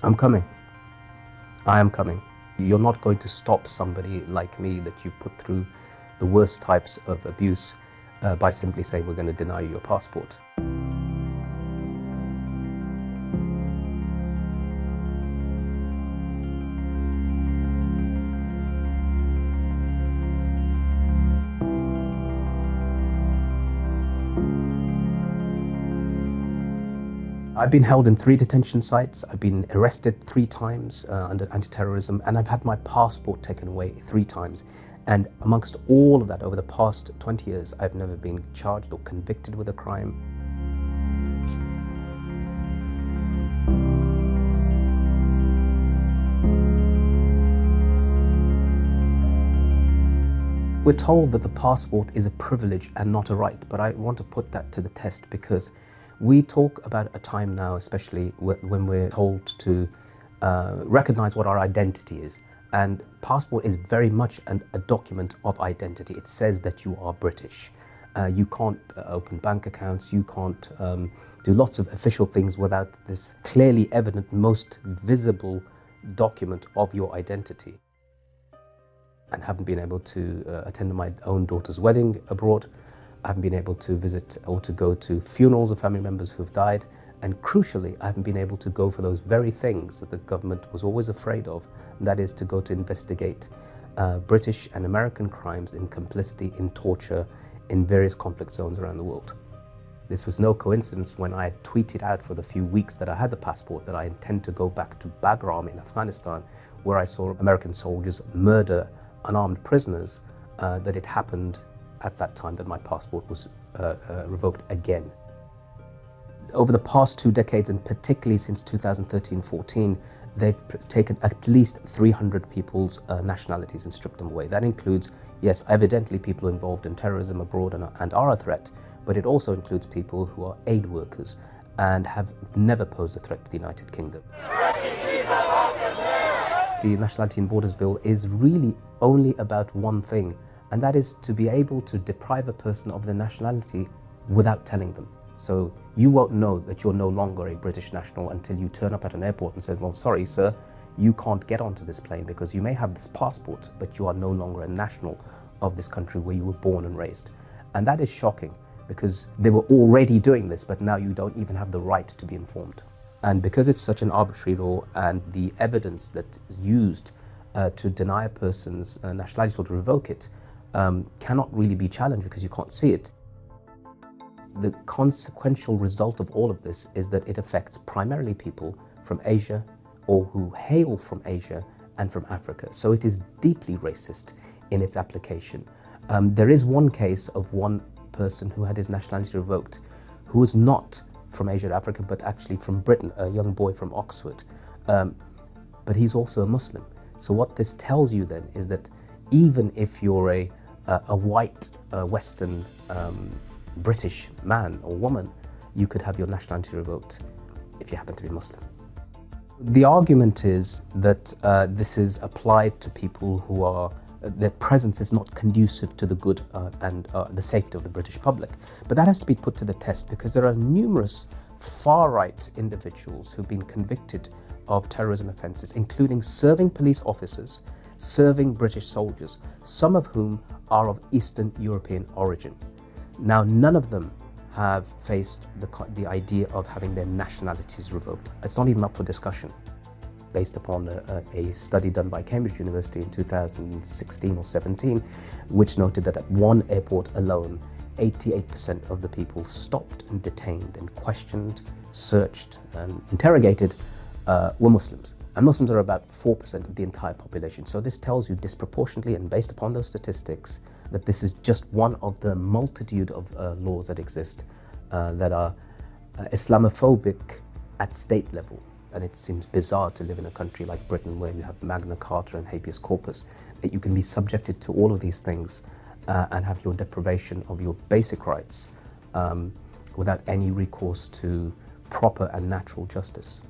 I'm coming. I am coming. You're not going to stop somebody like me that you put through the worst types of abuse by simply saying we're going to deny you your passport. I've been held in 3 detention sites, I've been arrested 3 times under anti-terrorism, and I've had my passport taken away 3 times. And amongst all of that, over the past 20 years, I've never been charged or convicted with a crime. We're told that the passport is a privilege and not a right, but I want to put that to the test because we talk about a time now, especially when we're told to recognize what our identity is. And passport is very much a document of identity. It says that you are British. You can't open bank accounts, you can't do lots of official things without this clearly evident, most visible document of your identity. And haven't been able to attend my own daughter's wedding abroad. I haven't been able to visit or to go to funerals of family members who've died. And crucially, I haven't been able to go for those very things that the government was always afraid of, and that is to go to investigate British and American crimes in complicity, in torture, in various conflict zones around the world. This was no coincidence when I had tweeted out for the few weeks that I had the passport that I intend to go back to Bagram in Afghanistan, where I saw American soldiers murder unarmed prisoners, that it happened at that time that my passport was revoked again. Over the past 2 decades, and particularly since 2013-14, they've taken at least 300 people's nationalities and stripped them away. That includes, yes, evidently people involved in terrorism abroad and are a threat, but it also includes people who are aid workers and have never posed a threat to the United Kingdom. The Nationality and Borders Bill is really only about one thing, and that is to be able to deprive a person of their nationality without telling them. So you won't know that you're no longer a British national until you turn up at an airport and say, well, sorry, sir, you can't get onto this plane because you may have this passport, but you are no longer a national of this country where you were born and raised. And that is shocking because they were already doing this, but now you don't even have the right to be informed. And because it's such an arbitrary law and the evidence that is used to deny a person's nationality or to revoke it cannot really be challenged because you can't see it. The consequential result of all of this is that it affects primarily people from Asia or who hail from Asia and from Africa. So it is deeply racist in its application. There is one case of one person who had his nationality revoked who was not from Asia or Africa, but actually from Britain, a young boy from Oxford. But he's also a Muslim. So what this tells you then is that even if you're a white Western British man or woman, you could have your nationality revoked if you happen to be Muslim. The argument is that this is applied to people who are, their presence is not conducive to the good and the safety of the British public. But that has to be put to the test because there are numerous far-right individuals who've been convicted of terrorism offences, including serving police officers, serving British soldiers, some of whom are of Eastern European origin. Now, none of them have faced the idea of having their nationalities revoked. It's not even up for discussion, based upon a study done by Cambridge University in 2016 or 17, which noted that at one airport alone, 88% of the people stopped and detained and questioned, searched and interrogated were Muslims. And Muslims are about 4% of the entire population. So this tells you disproportionately, and based upon those statistics, that this is just one of the multitude of laws that exist that are Islamophobic at state level. And it seems bizarre to live in a country like Britain where you have Magna Carta and habeas corpus, that you can be subjected to all of these things and have your deprivation of your basic rights without any recourse to proper and natural justice.